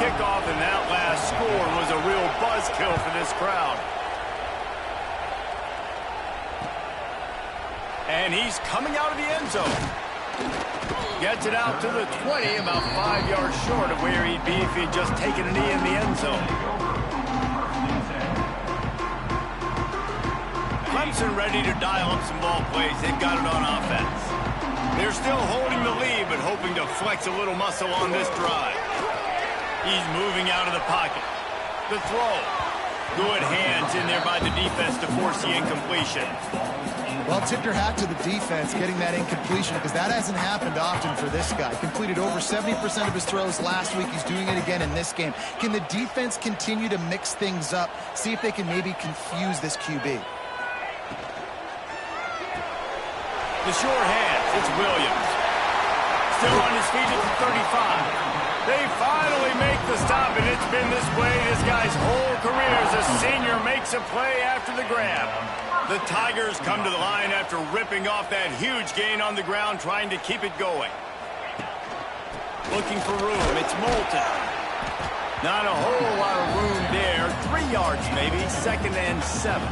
kickoff, and that last score was a real buzzkill for this crowd. And he's coming out of the end zone. Gets it out to the 20, about 5 yards short of where he'd be if he'd just taken a knee in the end zone. Clemson ready to dial up some ball plays. They've got it on offense. They're still holding the lead, but hoping to flex a little muscle on this drive. He's moving out of the pocket. The throw. Good hands in there by the defense to force the incompletion. Well, tip your hat to the defense getting that incompletion, because that hasn't happened often for this guy. Completed over 70% of his throws last week. He's doing it again in this game. Can the defense continue to mix things up? See if they can maybe confuse this QB. The sure hands, it's Williams. Still on his feet at the 35. They finally make the stop, and it's been this way this guy's whole career as a senior makes a play after the grab. The Tigers come to the line after ripping off that huge gain on the ground, trying to keep it going. Looking for room, it's Moulton. Not a whole lot of room there. 3 yards maybe, 2nd and 7.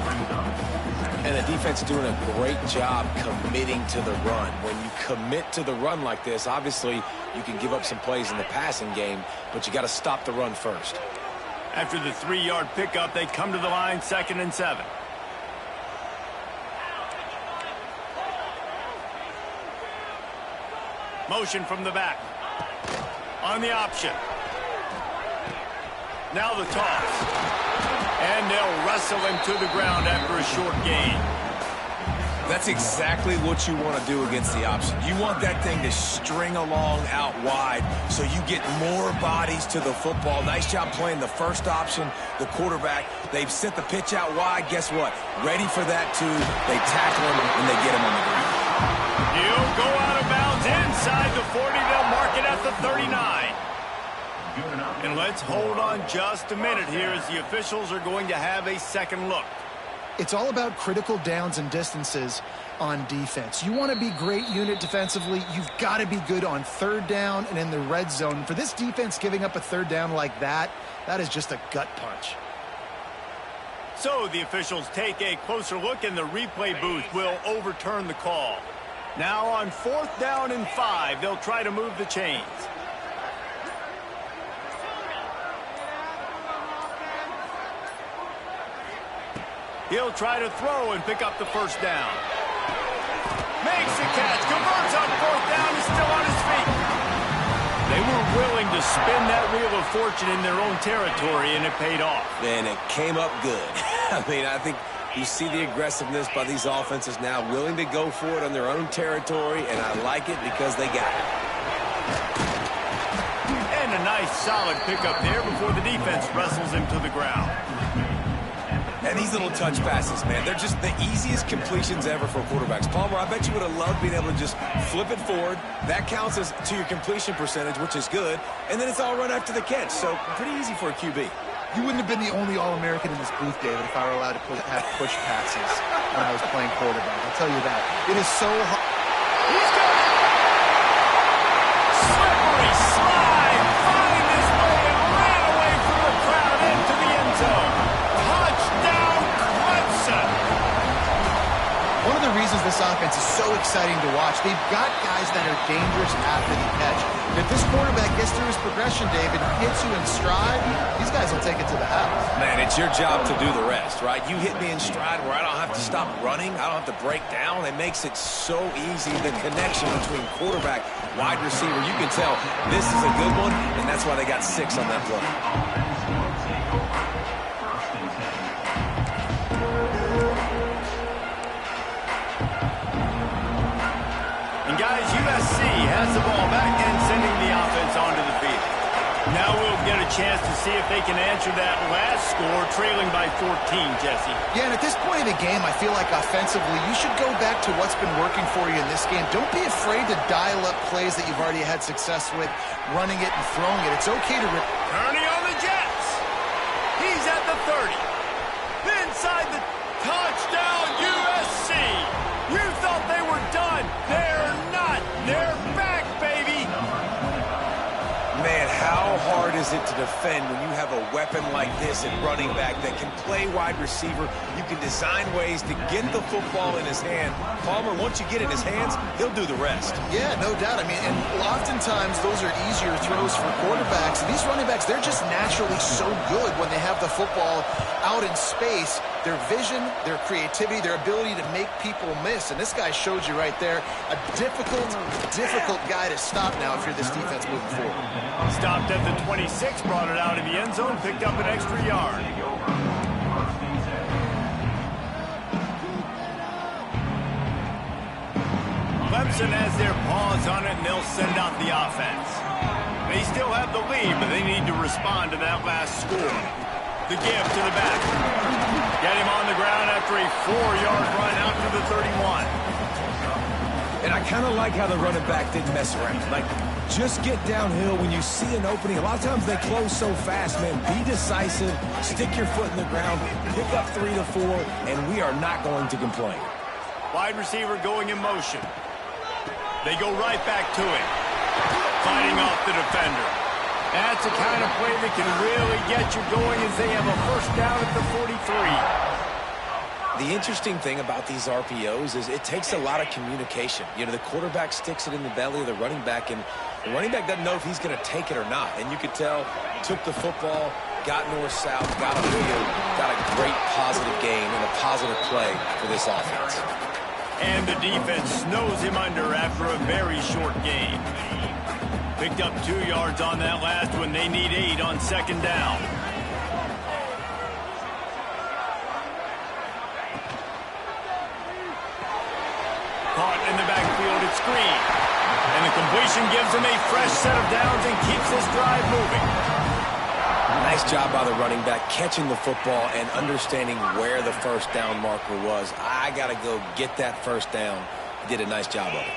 And the defense is doing a great job committing to the run. When you commit to the run like this, obviously you can give up some plays in the passing game, but you got to stop the run first. After the 3-yard pickup, they come to the line, 2nd and 7. Motion from the back. On the option. Now the toss. And they'll wrestle him to the ground after a short gain. That's exactly what you want to do against the option. You want that thing to string along out wide so you get more bodies to the football. Nice job playing the first option, the quarterback. They've sent the pitch out wide. Guess what? Ready for that, too. They tackle him, and they get him on the ground. He'll go out of bounds inside the 40. They'll mark it at the 39. And let's hold on just a minute here as the officials are going to have a second look. It's all about critical downs and distances on defense. You want to be great unit defensively. You've got to be good on 3rd down and in the red zone. For this defense giving up a 3rd down like that, that is just a gut punch. So the officials take a closer look, and the replay booth will overturn the call. Now on 4th down and 5, they'll try to move the chains. He'll try to throw and pick up the first down. Makes the catch, converts on 4th down, is still on his feet. They were willing to spin that wheel of fortune in their own territory, and it paid off. And it came up good. I mean, I think you see the aggressiveness by these offenses now, willing to go for it on their own territory, and I like it because they got it. And a nice solid pickup there before the defense wrestles him to the ground. And these little touch passes, man, they're just the easiest completions ever for quarterbacks. Palmer, I bet you would have loved being able to just flip it forward. That counts as to your completion percentage, which is good. And then it's all run after the catch. So pretty easy for a QB. You wouldn't have been the only All-American in this booth, David, if I were allowed to have push passes when I was playing quarterback. I'll tell you that. It is so hard. He's got it! Slippery slide, find his way and ran away from the crowd into the end zone. Touchdown, Clemson! One of the reasons this offense is so exciting to watch, they've got guys that are dangerous after the catch. And if this quarterback gets through his progression, David, hits you in stride, these guys will take it to the house. Man, it's your job to do the rest, right? You hit me in stride where I don't have to stop running. I don't have to break down. It makes it so easy, the connection between quarterback, wide receiver. You can tell this is a good one, and that's why they got 6 on that play. And guys, USC has the ball back and sending the offense onto the field. Now we'll get a chance to see if they can answer that last score, trailing by 14, Jesse. Yeah, and at this point in the game, I feel like offensively, you should go back to what's been working for you in this game. Don't be afraid to dial up plays that you've already had success with, running it and throwing it. It's okay to... Turning on the Jets. He's at the 30. Inside the touchdown, USC. You thought they were done. They're not. They're back, baby. Man, how hard is is it to defend when you have a weapon like this at running back that can play wide receiver? You can design ways to get the football in his hand. Palmer, once you get it in his hands, he'll do the rest. Yeah, no doubt. I mean, and oftentimes those are easier throws for quarterbacks. And these running backs, they're just naturally so good when they have the football out in space. Their vision, their creativity, their ability to make people miss. And this guy showed you right there, a difficult guy to stop now if you're this defense moving forward. Stopped at the 26, brought it out in the end zone, picked up an extra yard. Clemson has their paws on it, and they'll send out the offense. They still have the lead, but they need to respond to that last score. The give to the back. Get him on the ground after a 4-yard run out to the 31. And I kind of like how the running back didn't mess around. Like, just get downhill when you see an opening. A lot of times they close so fast, man. Be decisive, stick your foot in the ground, pick up 3 to 4, and we are not going to complain. Wide receiver going in motion. They go right back to him. Fighting off the defender. That's the kind of play that can really get you going as they have a first down at the 43. The interesting thing about these RPOs is it takes a lot of communication. You know, the quarterback sticks it in the belly of the running back, and the running back doesn't know if he's going to take it or not. And you could tell, took the football, got north-south, got a field, got a great positive gain and a positive play for this offense. And the defense snows him under after a very short gain. Picked up 2 yards on that last one. They need 8 on second down. Caught in the backfield, it's Green. And the completion gives him a fresh set of downs and keeps this drive moving. Nice job by the running back, catching the football and understanding where the first down marker was. I got to go get that first down. He did a nice job of it.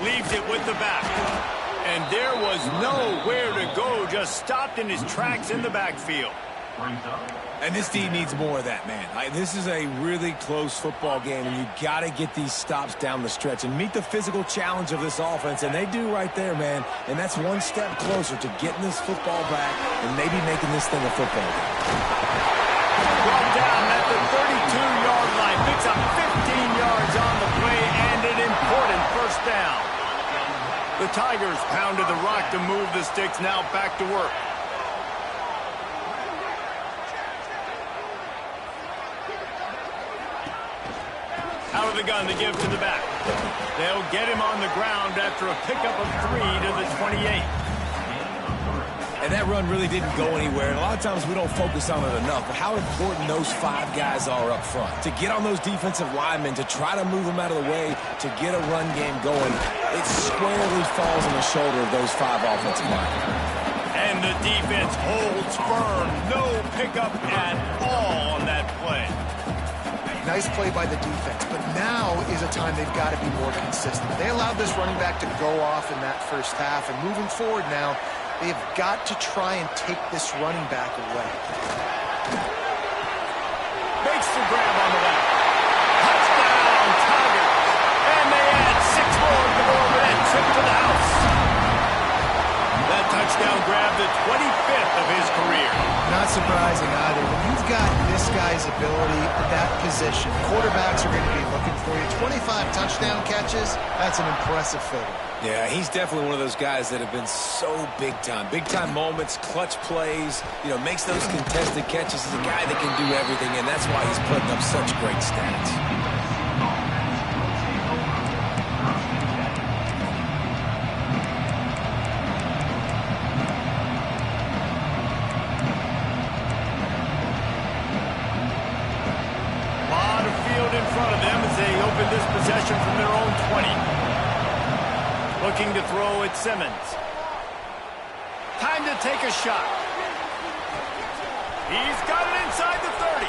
Leaves it with the back. And there was nowhere to go, just stopped in his tracks in the backfield. And this team needs more of that, man. This is a really close football game, and you got to get these stops down the stretch and meet the physical challenge of this offense, and they do right there, man. And that's one step closer to getting this football back and maybe making this thing a football game. Brought down at the 32-yard line. Picks up 15 yards on the play and an important first down. The Tigers pounded the rock to move the sticks, now back to work. Out of the gun, the give to the back. They'll get him on the ground after a pickup of 3 to the 28. And that run really didn't go anywhere. And a lot of times we don't focus on it enough. But how important those 5 guys are up front. To get on those defensive linemen, to try to move them out of the way, to get a run game going, it squarely falls on the shoulder of those 5 offensive linemen. And the defense holds firm. No pickup at all on that play. Nice play by the defense, but now is a time they've got to be more consistent. They allowed this running back to go off in that first half, and moving forward now, they've got to try and take this running back away. Makes the grab on the left. Touchdown, Tigers. And they add 6 more to go over that trip to the house. That touchdown grab, the 25th of his career. Not surprising either. When you've got this guy's ability at that position, quarterbacks are going to be looking for you. 25 touchdown catches, that's an impressive figure. Yeah, he's definitely one of those guys that have been so big time. Big time moments, clutch plays, you know, makes those contested catches. He's a guy that can do everything, and that's why he's putting up such great stats. In front of them as they open this possession from their own 20. Looking to throw at Simmons. Time to take a shot. He's got it inside the 30.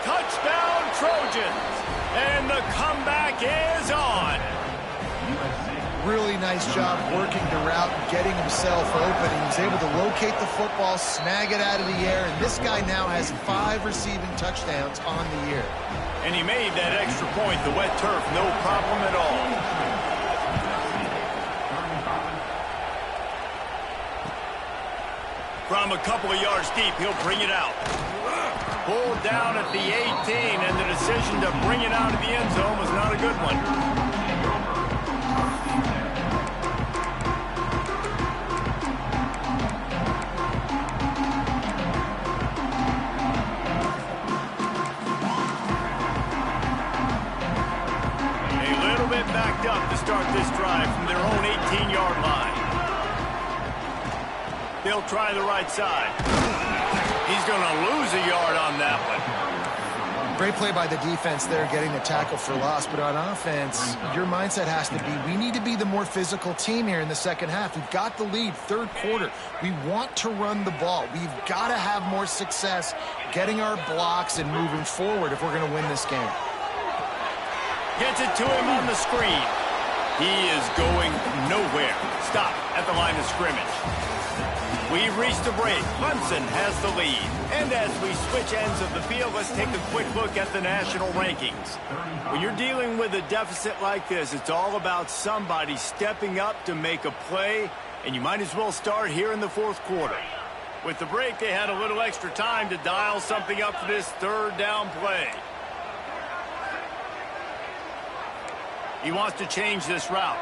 Touchdown Trojans. And the comeback is on. Really nice job working the route and getting himself open. He was able to locate the football, snag it out of the air, and this guy now has 5 receiving touchdowns on the year. And he made that extra point. The wet turf, no problem at all. From a couple of yards deep, he'll bring it out. Pulled down at the 18, and the decision to bring it out of the end zone was not a good one. Backed up to start this drive from their own 18-yard line. They'll try the right side. He's going to lose a yard on that one. Great play by the defense there, getting the tackle for loss. But on offense, your mindset has to be, we need to be the more physical team here in the second half. We've got the lead, third quarter. We want to run the ball. We've got to have more success getting our blocks and moving forward if we're going to win this game. Gets it to him on the screen. He is going nowhere. Stop at the line of scrimmage. We've reached a break. Clemson has the lead. And as we switch ends of the field, let's take a quick look at the national rankings. When you're dealing with a deficit like this, it's all about somebody stepping up to make a play, and you might as well start here in the fourth quarter. With the break, they had a little extra time to dial something up for this third down play. He wants to change this route.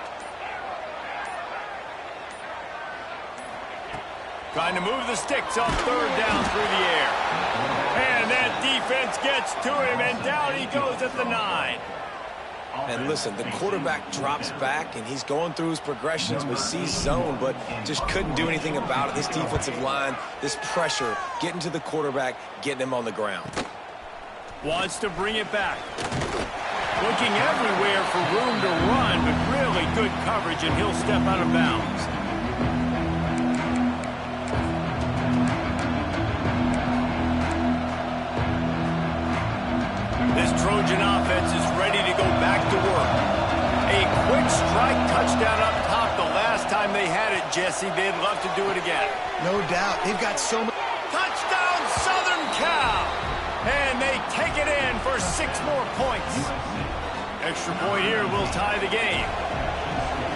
Trying to move the sticks on third down through the air. And that defense gets to him, and down he goes at the 9. And listen, the quarterback drops back, and he's going through his progressions. We see zone, but just couldn't do anything about it. This defensive line, this pressure, getting to the quarterback, getting him on the ground. Wants to bring it back. Looking everywhere for room to run, but really good coverage, and he'll step out of bounds. This Trojan offense is ready to go back to work. A quick strike touchdown up top the last time they had it, Jesse. They'd love to do it again. No doubt. They've got so much. Touchdown, Southern Cal! And they take it in for 6 more points. Extra point here will tie the game.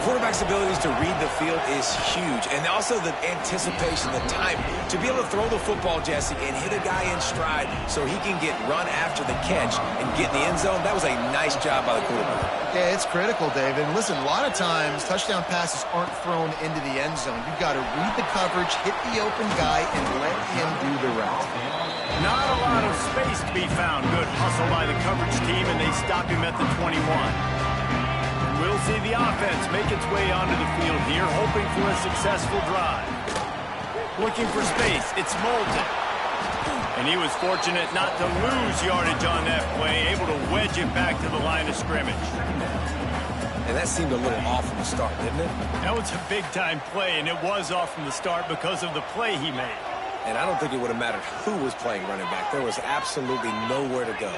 Quarterback's abilities to read the field is huge, and also the anticipation, the time to be able to throw the football, Jesse, and hit a guy in stride so he can get run after the catch and get in the end zone. That was a nice job by the quarterback. Yeah, it's critical, David. And listen, a lot of times touchdown passes aren't thrown into the end zone. You've got to read the coverage, hit the open guy, and let him do the rest. Not a lot of space to be found. Good hustle by the coverage team, and they stop him at the 21. We'll see the offense make its way onto the field here, hoping for a successful drive. Looking for space, it's Moulton. And he was fortunate not to lose yardage on that play, able to wedge it back to the line of scrimmage. And that seemed a little off from the start, didn't it? That was a big-time play, and it was off from the start because of the play he made. And I don't think it would have mattered who was playing running back. There was absolutely nowhere to go.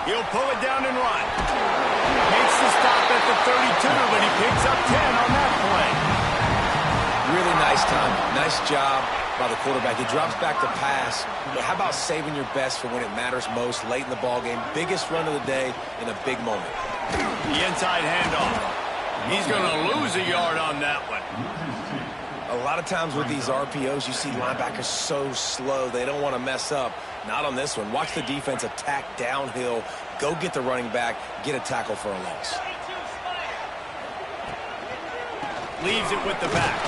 He'll pull it down and run. Makes the stop at the 32, but he picks up 10 on that play. Really nice time. Nice job by the quarterback. He drops back to pass. But how about saving your best for when it matters most late in the ballgame? Biggest run of the day in a big moment. The inside handoff. He's going to lose a yard on that one. A lot of times with these RPOs, you see linebackers so slow, they don't want to mess up. Not on this one. Watch the defense attack downhill, go get the running back, get a tackle for a loss. Leaves it with the back.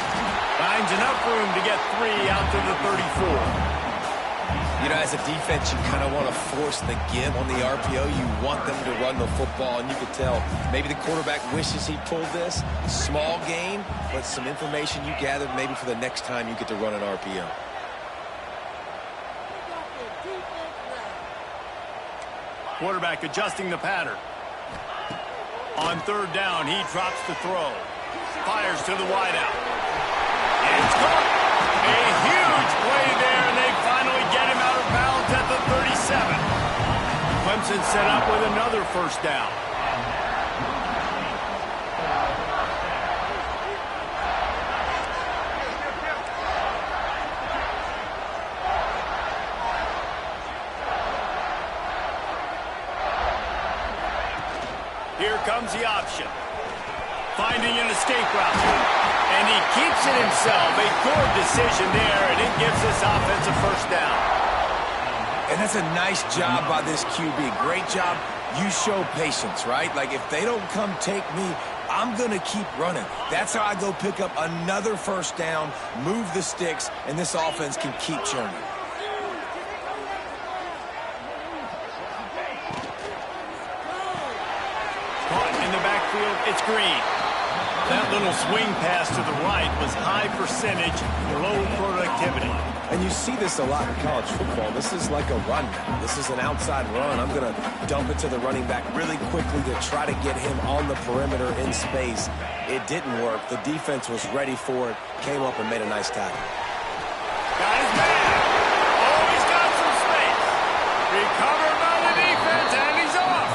Finds enough room to get 3 out to the 34. You know, as a defense, you kind of want to force the give on the RPO. You want them to run the football, and you could tell maybe the quarterback wishes he pulled this. Small gain, but some information you gathered maybe for the next time you get to run an RPO. Quarterback adjusting the pattern. On third down, he drops to throw. Fires to the wideout. It's caught. A huge play there, and they finally get him out of bounds at the 37. Clemson set up with another first down. Here comes the option. Finding an escape route. And he keeps it himself. A good decision there, and it gives this offense a first down. And that's a nice job by this QB. Great job. You show patience, right? Like, if they don't come take me, I'm going to keep running. That's how I go pick up another first down, move the sticks, and this offense can keep churning. Caught in the backfield, it's Green. That little swing pass to the right was high percentage, low productivity. And you see this a lot in college football. This is like a run now. This is an outside run. I'm going to dump it to the running back really quickly to try to get him on the perimeter in space. It didn't work. The defense was ready for it, came up and made a nice tackle. Got his man. Oh, he's got some space. Recovered by the defense, and he's off.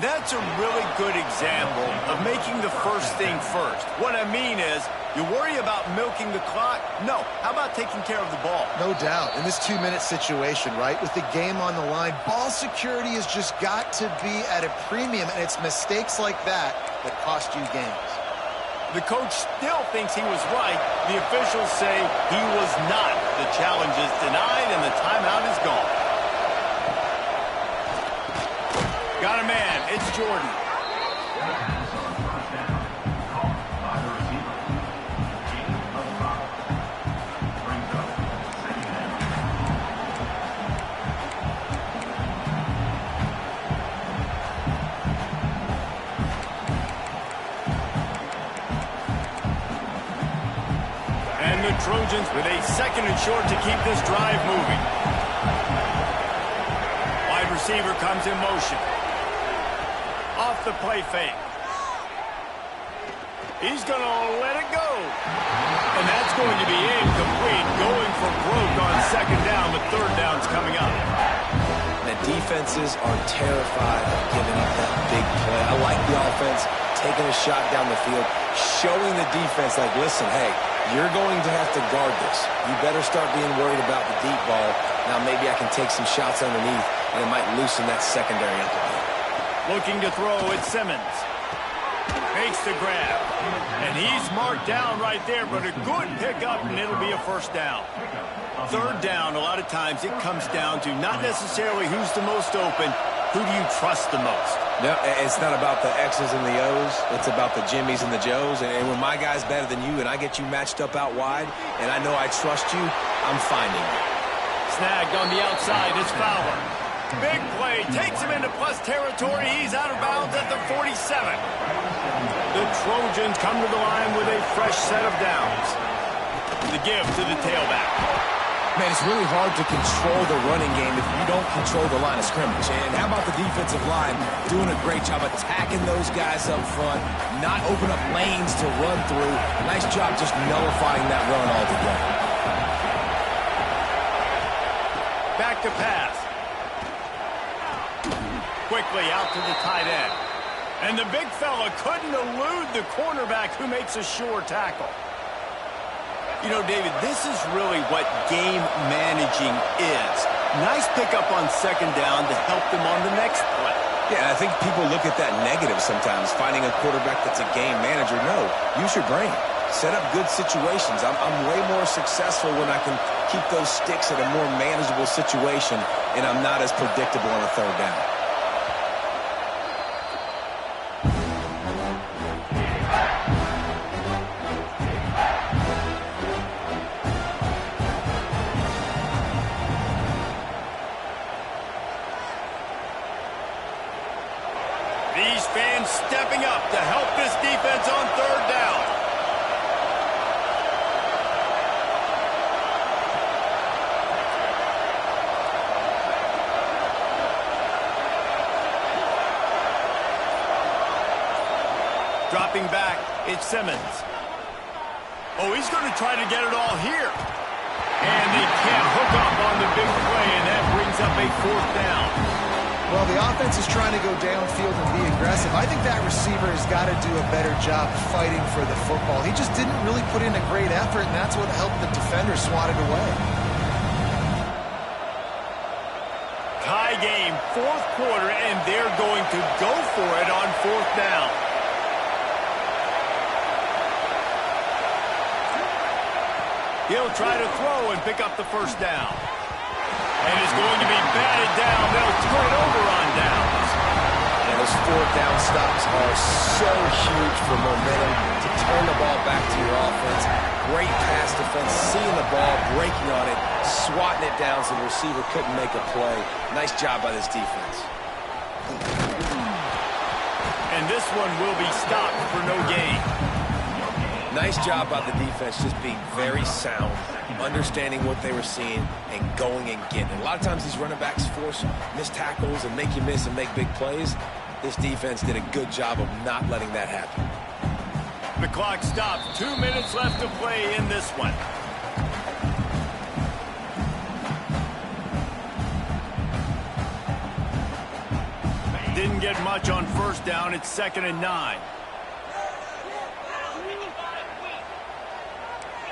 That's a really good example of making the first thing first. What I mean is, you worry about milking the clock? No. How about taking care of the ball? No doubt. In this 2-minute situation, right, with the game on the line, ball security has just got to be at a premium, and it's mistakes like that that cost you games. The coach still thinks he was right. The officials say he was not. The challenge is denied, and the timeout is gone. Got a man. It's Jordan. And the Trojans with a second and short to keep this drive moving. Wide receiver comes in motion. Off the play fake. He's going to let it go. And that's going to be incomplete. Going for broke on second down, but third down's coming up. The defenses are terrified of giving up that big play. I like the offense taking a shot down the field, showing the defense like, listen, hey, you're going to have to guard this. You better start being worried about the deep ball. Now maybe I can take some shots underneath, and it might loosen that secondary up a bit. Looking to throw, it's Simmons. Makes the grab. And he's marked down right there, but a good pickup, and it'll be a first down. Third down, a lot of times it comes down to not necessarily who's the most open, who do you trust the most? No, it's not about the X's and the O's. It's about the Jimmies and the Joes. And when my guy's better than you and I get you matched up out wide, and I know I trust you, I'm finding you. Snagged on the outside, it's Fowler. Big play, takes him into plus territory. He's out of bounds at the 47. The Trojans come to the line with a fresh set of downs. The give to the tailback. Man, it's really hard to control the running game if you don't control the line of scrimmage. And how about the defensive line doing a great job attacking those guys up front, not open up lanes to run through. Nice job just nullifying that run altogether. Back to pass. Quickly out to the tight end. And the big fella couldn't elude the cornerback who makes a sure tackle. You know, David, this is really what game managing is. Nice pickup on second down to help them on the next play. Yeah, I think people look at that negative sometimes, finding a quarterback that's a game manager. No, use your brain. Set up good situations. I'm way more successful when I can keep those sticks at a more manageable situation, and I'm not as predictable on a third down. These fans stepping up to help this defense on third down. Dropping back, it's Simmons. Oh, he's going to try to get it all here. And they can't hook up on the big play, and that brings up a fourth down. Well, the offense is trying to go downfield and be aggressive. I think that receiver has got to do a better job fighting for the football. He just didn't really put in a great effort, and that's what helped the defender swat it away. fourth quarter, and they're going to go for it on fourth down. He'll try to throw and pick up the first down. And it's going to be batted down. They'll turn it over on downs. And those fourth down stops are so huge for momentum to turn the ball back to your offense. Great pass defense, seeing the ball, breaking on it, swatting it down so the receiver couldn't make a play. Nice job by this defense. And this one will be stopped for no gain. Nice job by the defense just being very sound, understanding what they were seeing, and going and getting it. A lot of times these running backs force missed tackles and make you miss and make big plays. This defense did a good job of not letting that happen. The clock stops. 2 minutes left to play in this one. Didn't get much on first down. It's 2nd and 9.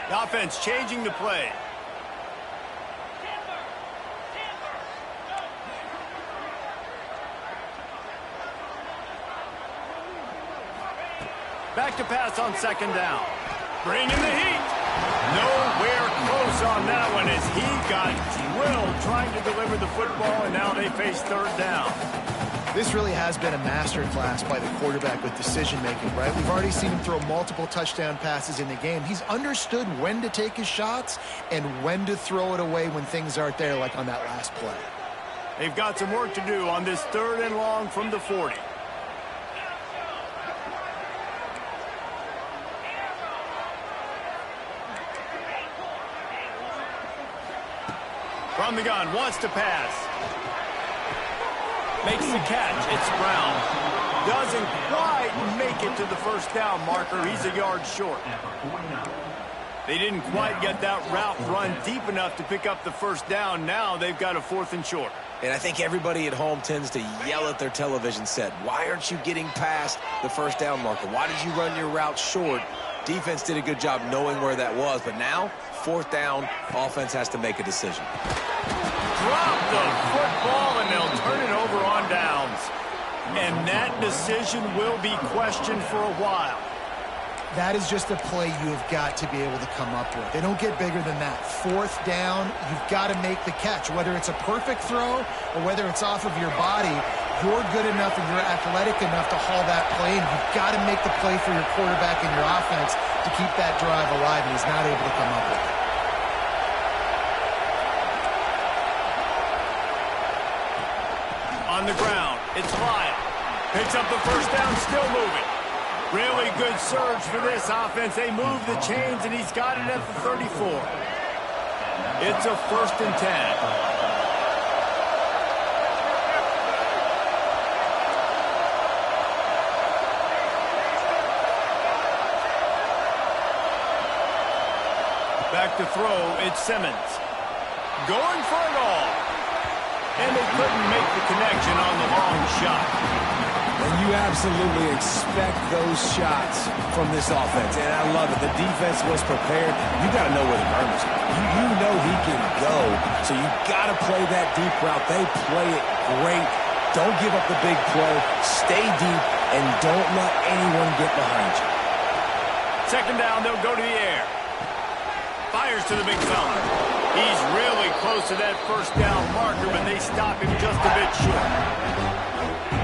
The offense changing the play. Back to pass on 2nd down. Bring in the heat. Nowhere close on that one as he got drilled trying to deliver the football, and now they face 3rd down. This really has been a masterclass by the quarterback with decision-making, right? We've already seen him throw multiple touchdown passes in the game. He's understood when to take his shots and when to throw it away when things aren't there, like on that last play. They've got some work to do on this 3rd and long from the 40. From the gun, wants to pass. Makes the catch. It's Brown. Doesn't quite make it to the first down marker. He's a yard short. They didn't quite get that route run deep enough to pick up the first down. Now they've got a 4th and short. And I think everybody at home tends to yell at their television set. Why aren't you getting past the first down marker? Why did you run your route short? Defense did a good job knowing where that was. But now, 4th down, offense has to make a decision. Drop the football, and they'll turn it over on downs. And that decision will be questioned for a while. That is just a play you have got to be able to come up with. They don't get bigger than that. 4th down, you've got to make the catch. Whether it's a perfect throw or whether it's off of your body, you're good enough and you're athletic enough to haul that play, and you've got to make the play for your quarterback and your offense to keep that drive alive, and he's not able to come up with it. On the ground, it's Lyle. Picks up the first down, still moving. Really good surge for this offense. They move the chains, and he's got it at the 34. It's a 1st and 10. Back to throw, it's Simmons. Going for it all. And they couldn't make the connection on the long shot. And you absolutely expect those shots from this offense. And I love it. The defense was prepared. You got to know where the burners are. You know he can go. So you got to play that deep route. They play it great. Don't give up the big play. Stay deep and don't let anyone get behind you. 2nd down, they'll go to the air. Fires to the big fella. He's really close to that first down marker, but they stop him just a bit short.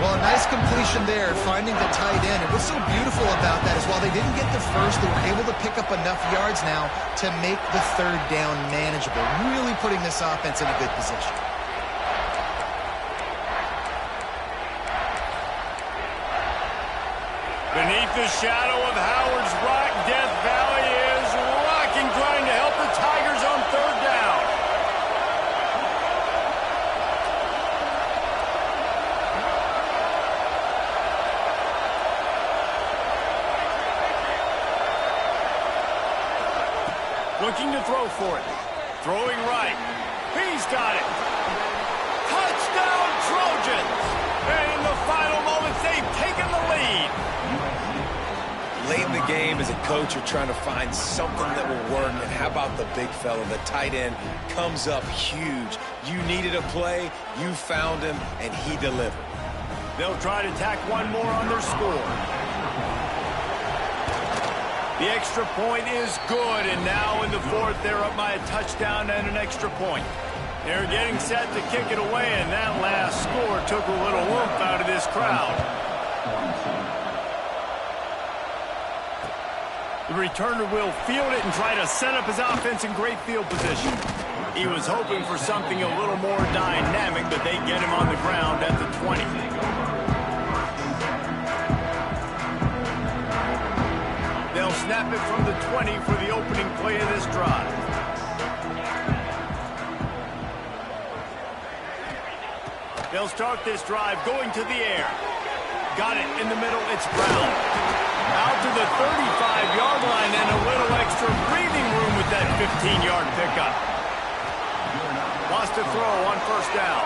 Well, a nice completion there, finding the tight end. And what's so beautiful about that is while they didn't get the first, they were able to pick up enough yards now to make the 3rd down manageable, really putting this offense in a good position. Beneath the shadow of Howard's Rock, Death Valley is rocking, trying to help the Tigers on 3rd down. Looking to throw for it. Throwing right. He's got it. Touchdown, Trojans! And in the final moments, they've taken the lead. Late in the game, as a coach, you're trying to find something that will work. And how about the big fella, the tight end, comes up huge. You needed a play, you found him, and he delivered. They'll try to tack one more on their score. The extra point is good, and now in the fourth, they're up by a touchdown and an extra point. They're getting set to kick it away, and that last score took a little oomph out of this crowd. The returner will field it and try to set up his offense in great field position. He was hoping for something a little more dynamic, but they get him on the ground at the 20. They'll snap it from the 20 for the opening play of this drive. They'll start this drive going to the air. Got it in the middle. It's Brown. Out to the 35-yard line and a little extra breathing room with that 15-yard pickup. Wants to throw on first down.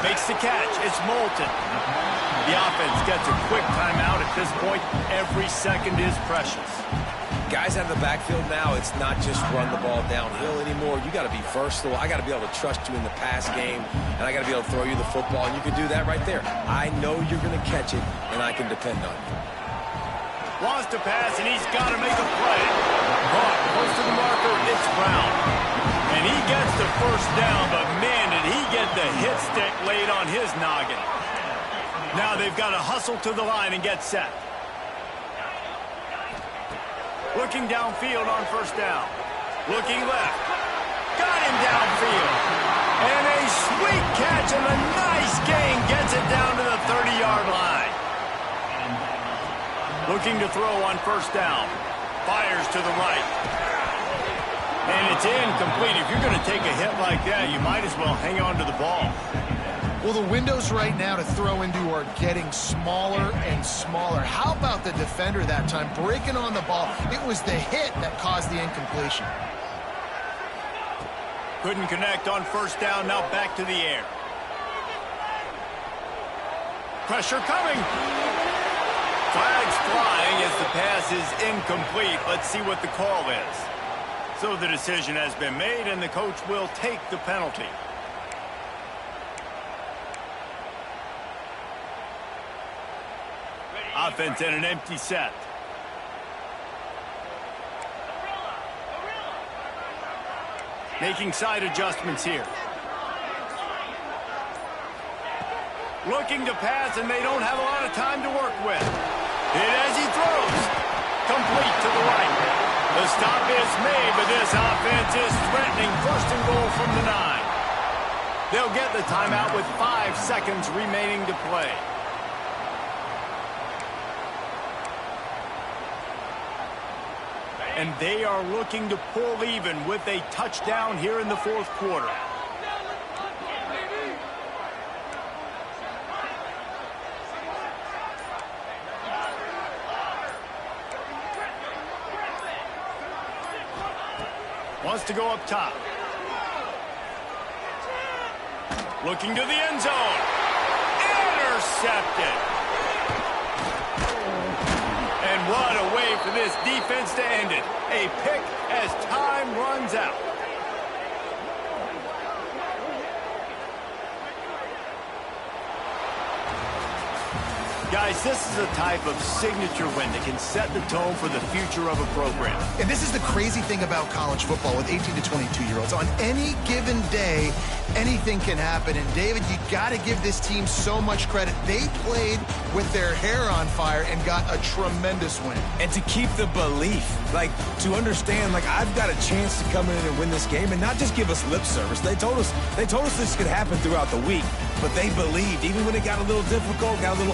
Makes the catch. It's Moulton. The offense gets a quick timeout at this point. Every second is precious. Guys out of the backfield now, it's not just run the ball downhill anymore. You got to be versatile. I got to be able to trust you in the pass game, and I got to be able to throw you the football, and you can do that right there. I know you're going to catch it, and I can depend on you. Wants to pass, and he's got to make a play. Caught close to the marker. It's Brown. And he gets the first down, but man, did he get the hit stick laid on his noggin. Now they've got to hustle to the line and get set. Looking downfield on first down. Looking left. Got him downfield. And a sweet catch and a nice gain gets it down to the 30-yard line. Looking to throw on first down. Fires to the right. And it's incomplete. If you're going to take a hit like that, you might as well hang on to the ball. Well, the windows right now to throw into are getting smaller and smaller. How about the defender that time breaking on the ball? It was the hit that caused the incompletion. Couldn't connect on first down. Now back to the air. Pressure coming. Flags flying as the pass is incomplete. Let's see what the call is. So the decision has been made, and the coach will take the penalty. Offense and an empty set. Making side adjustments here. Looking to pass, and they don't have a lot of time to work with. Hit as he throws. Complete to the right. The stop is made, but this offense is threatening first and goal from the 9. They'll get the timeout with 5 seconds remaining to play. And they are looking to pull even with a touchdown here in the fourth quarter. Wants to go up top. Looking to the end zone. Intercepted. And what a way for this defense to end it. A pick as time runs out. Guys, this is a type of signature win that can set the tone for the future of a program. And this is the crazy thing about college football with 18 to 22-year-olds. On any given day, anything can happen. And, David, you got to give this team so much credit. They played with their hair on fire and got a tremendous win. And to keep the belief, like, to understand, like, I've got a chance to come in and win this game and not just give us lip service. They told us this could happen throughout the week, but they believed, even when it got a little difficult, got a little